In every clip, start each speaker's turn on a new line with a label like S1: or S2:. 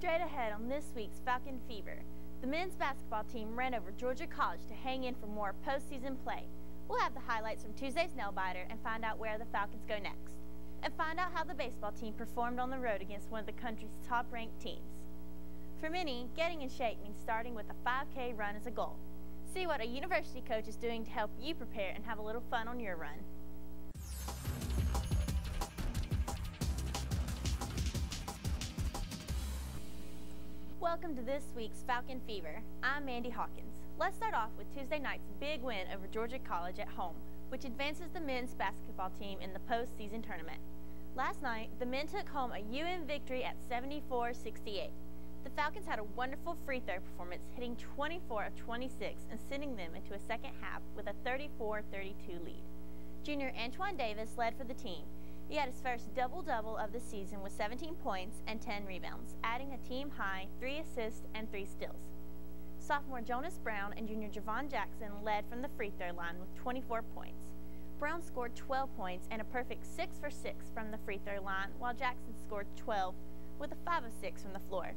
S1: Straight ahead on this week's Falcon Fever, the men's basketball team ran over Georgia College to hang in for more postseason play. We'll have the highlights from Tuesday's nail-biter and find out where the Falcons go next. And find out how the baseball team performed on the road against one of the country's top-ranked teams. For many, getting in shape means starting with a 5K run as a goal. See what a university coach is doing to help you prepare and have a little fun on your run. Welcome to this week's Falcon Fever. I'm Mandy Hawkins. Let's start off with Tuesday night's big win over Georgia College at home, which advances the men's basketball team in the postseason tournament. Last night, the men took home a victory at 74-68. The Falcons had a wonderful free throw performance, hitting 24 of 26 and sending them into a second half with a 34-32 lead. Junior Antoine Davis led for the team. He had his first double-double of the season with 17 points and 10 rebounds, adding a team-high 3 assists and 3 steals. Sophomore Jonas Brown and junior Javon Jackson led from the free throw line with 24 points. Brown scored 12 points and a perfect 6 for 6 from the free throw line, while Jackson scored 12 with a 5 of 6 from the floor.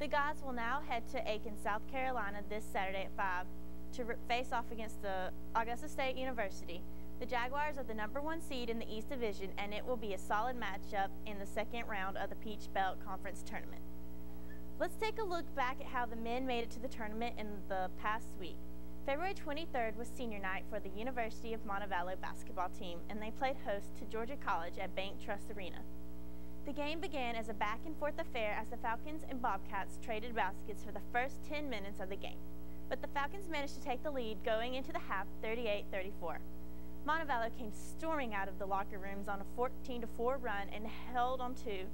S1: The guys will now head to Aiken, South Carolina this Saturday at 5 to face off against the Augusta State University. The Jaguars are the #1 seed in the East Division, and it will be a solid matchup in the second round of the Peach Belt Conference Tournament. Let's take a look back at how the men made it to the tournament in the past week. February 23rd was senior night for the University of Montevallo basketball team, and they played host to Georgia College at Bank Trust Arena. The game began as a back-and-forth affair as the Falcons and Bobcats traded baskets for the first 10 minutes of the game. But the Falcons managed to take the lead going into the half 38-34. Montevallo came storming out of the locker rooms on a 14-4 run and held on to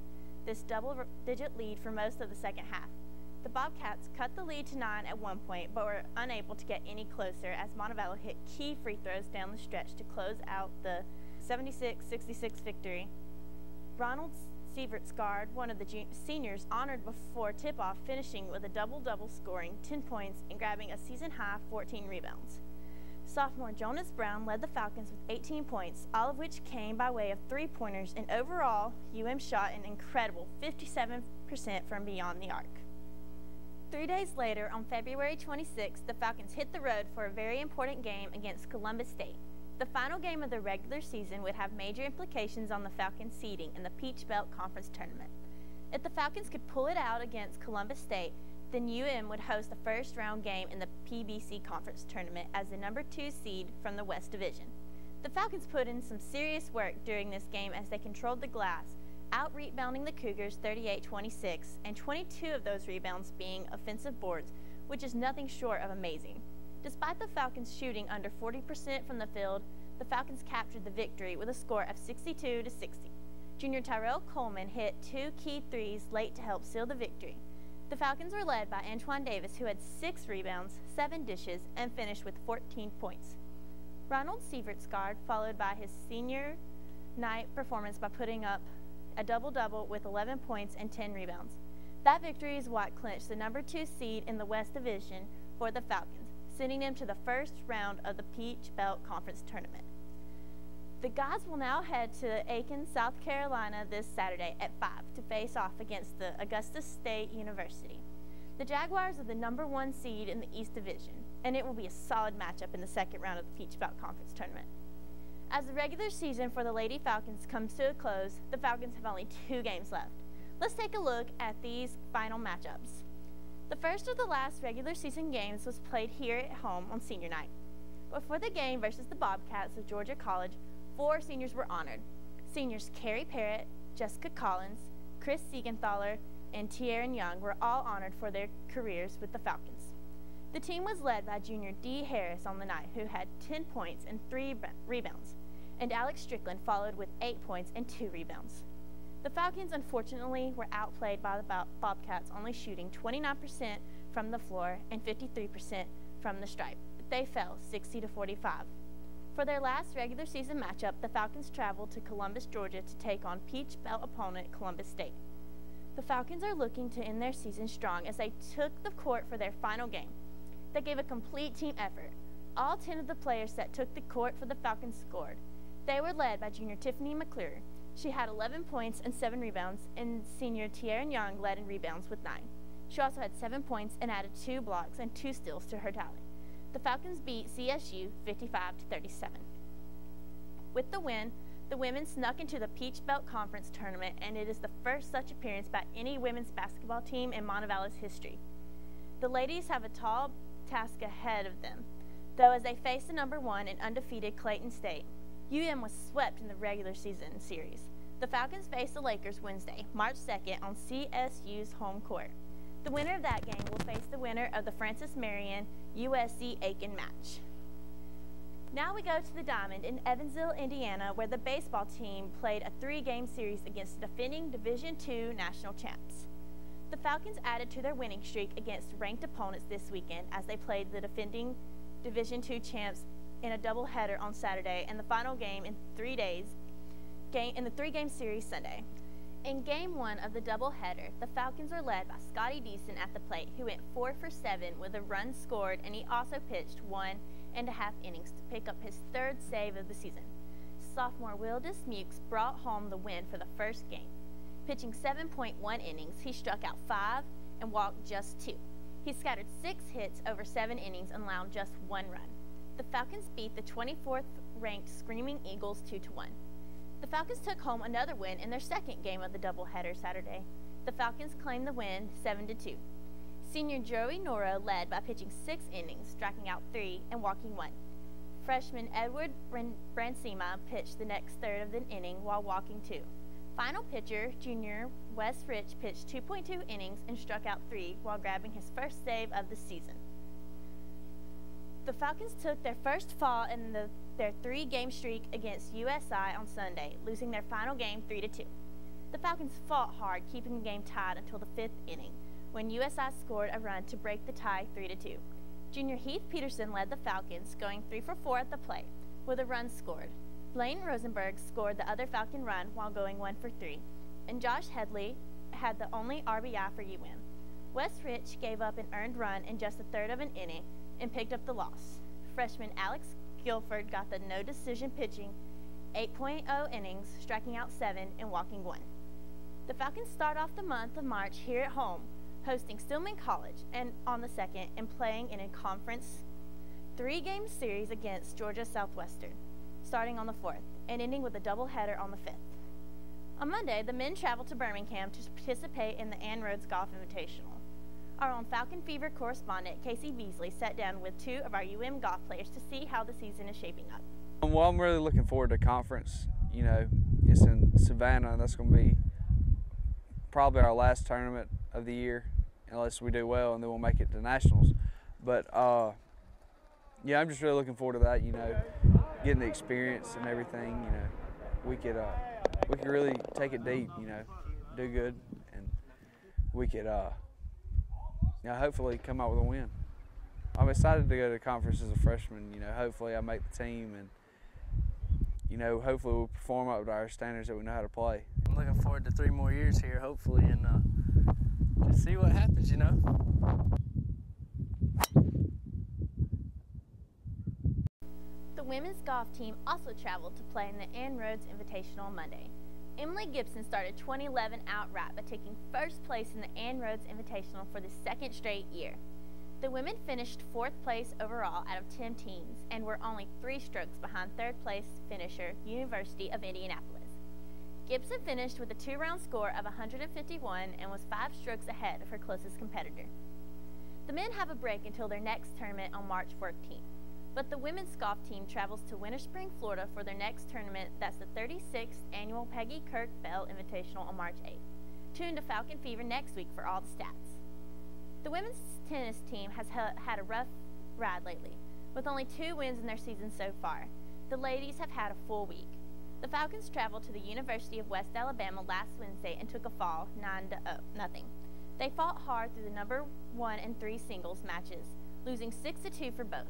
S1: this double-digit lead for most of the second half. The Bobcats cut the lead to 9 at one point, but were unable to get any closer as Montevallo hit key free throws down the stretch to close out the 76-66 victory. Ronald Sievert's guard, one of the seniors honored before tip-off, finishing with a double-double, scoring 10 points and grabbing a season-high 14 rebounds. Sophomore Jonas Brown led the Falcons with 18 points, all of which came by way of three-pointers, and overall, shot an incredible 57% from beyond the arc. 3 days later, on February 26th, the Falcons hit the road for a very important game against Columbus State. The final game of the regular season would have major implications on the Falcons' seeding in the Peach Belt Conference Tournament. If the Falcons could pull it out against Columbus State, then would host the first-round game in the PBC Conference Tournament as the #2 seed from the West Division. The Falcons put in some serious work during this game as they controlled the glass, out-rebounding the Cougars 38-26, and 22 of those rebounds being offensive boards, which is nothing short of amazing. Despite the Falcons shooting under 40% from the field, the Falcons captured the victory with a score of 62-60. Junior Tyrell Coleman hit 2 key threes late to help seal the victory. The Falcons were led by Antoine Davis, who had 6 rebounds, 7 dishes, and finished with 14 points. Ronald Sievert's guard followed by his senior night performance by putting up a double-double with 11 points and 10 rebounds. That victory is what clinched the #2 seed in the West Division for the Falcons, sending them to the first round of the Peach Belt Conference Tournament. The guys will now head to Aiken, South Carolina this Saturday at 5 to face off against the Augusta State University. The Jaguars are the #1 seed in the East Division, and it will be a solid matchup in the second round of the Peach Belt Conference Tournament. As the regular season for the Lady Falcons comes to a close, the Falcons have only 2 games left. Let's take a look at these final matchups. The first of the last regular season games was played here at home on senior night. Before the game versus the Bobcats of Georgia College, 4 seniors were honored. Seniors Carrie Parrott, Jessica Collins, Chris Siegenthaler, and Tierran Young were all honored for their careers with the Falcons. The team was led by junior Dee Harris on the night, who had 10 points and 3 rebounds, and Alex Strickland followed with 8 points and 2 rebounds. The Falcons, unfortunately, were outplayed by the Bobcats, only shooting 29% from the floor and 53% from the stripe, but they fell 60-45. For their last regular season matchup, the Falcons traveled to Columbus, Georgia to take on Peach Belt opponent Columbus State. The Falcons are looking to end their season strong as they took the court for their final game. They gave a complete team effort. All 10 of the players that took the court for the Falcons scored. They were led by junior Tiffany McClure. She had 11 points and 7 rebounds, and senior Tiara Young led in rebounds with 9. She also had 7 points and added 2 blocks and 2 steals to her tally. The Falcons beat CSU 55-37. With the win, the women snuck into the Peach Belt Conference tournament, and it is the first such appearance by any women's basketball team in Montevallo's history. The ladies have a tall task ahead of them, though, as they face the number 1 and undefeated Clayton State. UM was swept in the regular season series. The Falcons face the Lakers Wednesday, March 2nd on CSU's home court. The winner of that game will face the winner of the Francis Marion USC-Aiken match. Now we go to the Diamond in Evansville, Indiana, where the baseball team played a 3-game series against the defending Division II national champs. The Falcons added to their winning streak against ranked opponents this weekend as they played the defending Division II champs in a doubleheader on Saturday and the final game in 3 days in the 3-game series Sunday. In Game 1 of the doubleheader, the Falcons were led by Scotty Deason at the plate, who went 4 for 7 with a run scored, and he also pitched 1.5 innings to pick up his 3rd save of the season. Sophomore Wildis Mukes brought home the win for the first game. Pitching 7.1 innings, he struck out 5 and walked just 2. He scattered 6 hits over 7 innings and allowed just 1 run. The Falcons beat the 24th-ranked Screaming Eagles 2-1. The Falcons took home another win in their 2nd game of the doubleheader Saturday. The Falcons claimed the win 7-2. Senior Joey Nora led by pitching 6 innings, striking out 3 and walking 1. Freshman Edward Bransima pitched the next third of the inning while walking 2. Final pitcher, junior Wes Rich, pitched 2.2 innings and struck out 3 while grabbing his first save of the season. The Falcons took their first fall in their 3-game streak against USI on Sunday, losing their final game 3-2. The Falcons fought hard, keeping the game tied until the 5th inning, when USI scored a run to break the tie 3-2. Junior Heath Peterson led the Falcons, going 3 for 4 at the plate, with a run scored. Blaine Rosenberg scored the other Falcon run while going 1 for 3, and Josh Headley had the only RBI for UM. Wes Rich gave up an earned run in just a third of an inning and picked up the loss. Freshman Alex Guilford got the no-decision pitching 8.0 innings, striking out 7 and walking 1. The Falcons start off the month of March here at home, hosting Stillman College and on the 2nd and playing in a conference 3-game series against Georgia Southwestern, starting on the 4th and ending with a doubleheader on the 5th. On Monday, the men traveled to Birmingham to participate in the Ann Rhodes Golf Invitational. Our own Falcon Fever correspondent, Casey Beasley, sat down with 2 of our UM golf players to see how the season is shaping up.
S2: Well, I'm really looking forward to conference. You know, it's in Savannah. That's going to be probably our last tournament of the year, unless we do well, and then we'll make it to nationals. But yeah, I'm just really looking forward to that. You know, getting the experience and everything. You know, we could really take it deep. You know, do good, and we could you know, hopefully come out with a win. I'm excited to go to conference as a freshman. You know, hopefully I make the team, and you know, hopefully we'll perform up to our standards that we know how to play.
S3: I'm looking forward to 3 more years here, hopefully, and just see what happens, you know.
S1: The women's golf team also traveled to play in the Ann Rhodes Invitational on Monday. Emily Gibson started 2011 outright by taking first place in the Ann Rhodes Invitational for the 2nd straight year. The women finished 4th place overall out of 10 teams and were only 3 strokes behind 3rd place finisher University of Indianapolis. Gibson finished with a 2-round score of 151 and was 5 strokes ahead of her closest competitor. The men have a break until their next tournament on March 14th. But the women's golf team travels to Winter Spring, Florida for their next tournament. That's the 36th Annual Peggy Kirk Bell Invitational on March 8th. Tune to Falcon Fever next week for all the stats. The women's tennis team has had a rough ride lately, with only 2 wins in their season so far. The ladies have had a full week. The Falcons traveled to the University of West Alabama last Wednesday and took a fall 9-0. They fought hard through the number 1 and 3 singles matches, losing 6-2 for both.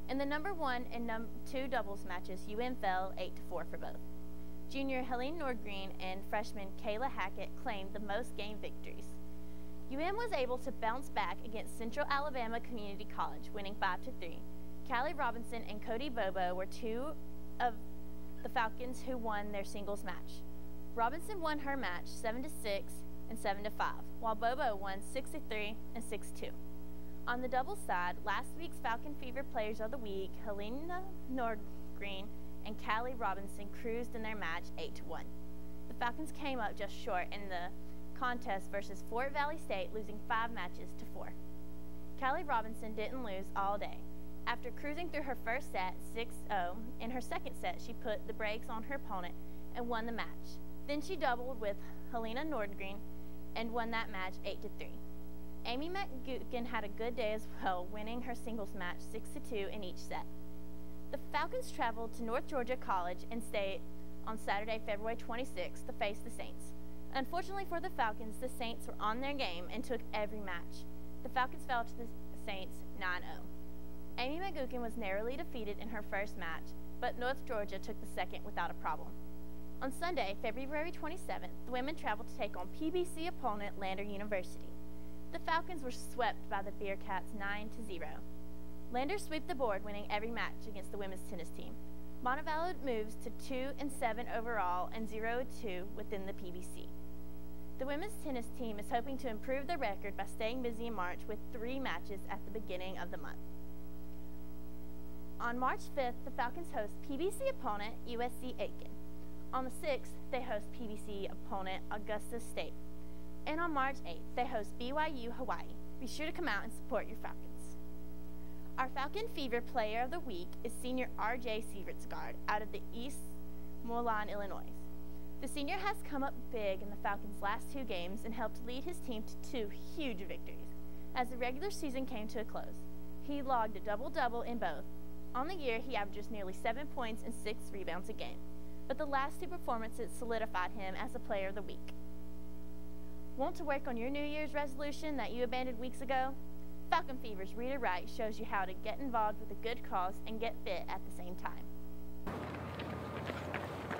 S1: In the number 1 and 2 doubles matches, UM fell 8-4 for both. Junior Helene Nordgreen and freshman Kayla Hackett claimed the most game victories. UM was able to bounce back against Central Alabama Community College, winning 5-3. Callie Robinson and Cody Bobo were 2 of the Falcons who won their singles match. Robinson won her match 7-6 and 7-5, while Bobo won 6-3 and 6-2. On the doubles side, last week's Falcon Fever Players of the Week, Helena Nordgreen and Callie Robinson cruised in their match 8-1. The Falcons came up just short in the contest versus Fort Valley State, losing 5 matches to 4. Callie Robinson didn't lose all day. After cruising through her first set 6-0, in her second set she put the brakes on her opponent and won the match. Then she doubled with Helena Nordgreen and won that match 8-3. Amy McGukin had a good day as well, winning her singles match 6-2 in each set. The Falcons traveled to North Georgia College and State on Saturday, February 26th to face the Saints. Unfortunately for the Falcons, the Saints were on their game and took every match. The Falcons fell to the Saints 9-0. Amy McGukin was narrowly defeated in her first match, but North Georgia took the second without a problem. On Sunday, February 27th, the women traveled to take on PBC opponent Lander University. The Falcons were swept by the Bearcats 9-0. Lander swept the board, winning every match against the women's tennis team. Montevallo moves to 2-7 overall and 0-2 within the PBC. The women's tennis team is hoping to improve their record by staying busy in March with 3 matches at the beginning of the month. On March 5th, the Falcons host PBC opponent USC Aiken. On the 6th, they host PBC opponent Augusta State. And on March 8th, they host BYU Hawaii. Be sure to come out and support your Falcons. Our Falcon Fever Player of the Week is senior R.J. Sievertsgaard out of the East Moline, Illinois. The senior has come up big in the Falcons' last 2 games and helped lead his team to 2 huge victories as the regular season came to a close. He logged a double-double in both. On the year, he averages nearly 7 points and 6 rebounds a game, but the last 2 performances solidified him as the Player of the Week. Want to work on your New Year's resolution that you abandoned weeks ago? Falcon Fever's Rita Wright shows you how to get involved with a good cause and get fit at the same time.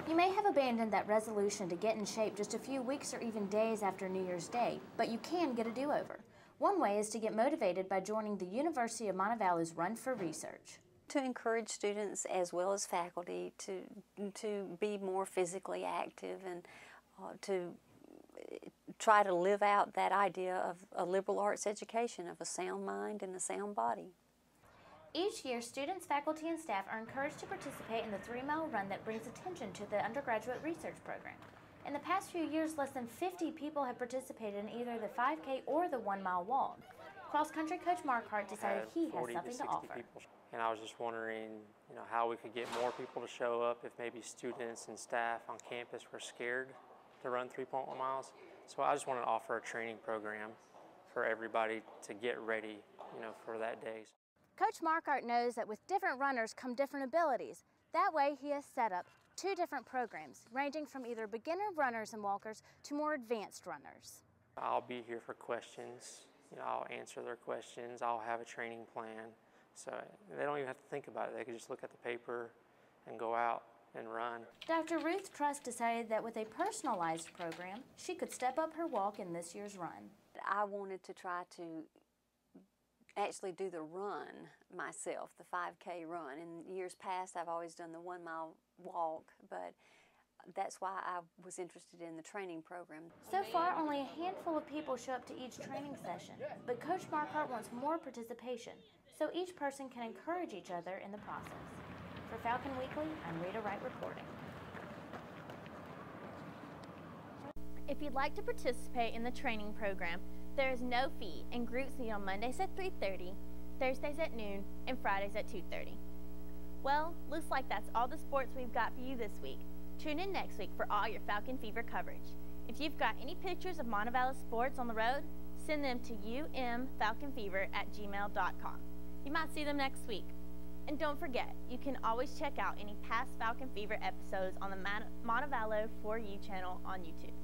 S4: You may have abandoned that resolution to get in shape just a few weeks or even days after New Year's Day, but you can get a do-over. One way is to get motivated by joining the University of Montevallo's Run for Research.
S5: To encourage students as well as faculty to be more physically active and to try to live out that idea of a liberal arts education, of a sound mind and a sound body.
S4: Each year, students, faculty, and staff are encouraged to participate in the 3-mile run that brings attention to the undergraduate research program. In the past few years, less than 50 people have participated in either the 5K or the 1-mile walk. Cross-country coach Mark Hart decided he has something to offer.
S6: People. And I was just wondering, how we could get more people to show up if maybe students and staff on campus were scared to run 3.1 miles. So I just wanted to offer a training program for everybody to get ready, for that day.
S4: Coach Markart knows that with different runners come different abilities. That way he has set up 2 different programs, ranging from either beginner runners and walkers to more advanced runners.
S6: I'll be here for questions. I'll answer their questions. I'll have a training plan. So they don't even have to think about it. They can just look at the paper and go out and run.
S4: Dr. Ruth Truss decided that with a personalized program, she could step up her walk in this year's run.
S5: I wanted to try to actually do the run myself, the 5K run. In years past, I've always done the 1-mile walk, but that's why I was interested in the training program.
S4: So far, only a handful of people show up to each training session, but Coach Markart wants more participation, so each person can encourage each other in the process. For Falcon Weekly, I'm Rita Wright reporting.
S1: If you'd like to participate in the training program, there is no fee, and groups meet on Mondays at 3:30, Thursdays at noon, and Fridays at 2:30. Well, looks like that's all the sports we've got for you this week. Tune in next week for all your Falcon Fever coverage. If you've got any pictures of Montevallo sports on the road, send them to umfalconfever@gmail.com. You might see them next week. And don't forget, you can always check out any past Falcon Fever episodes on the Montevallo For You channel on YouTube.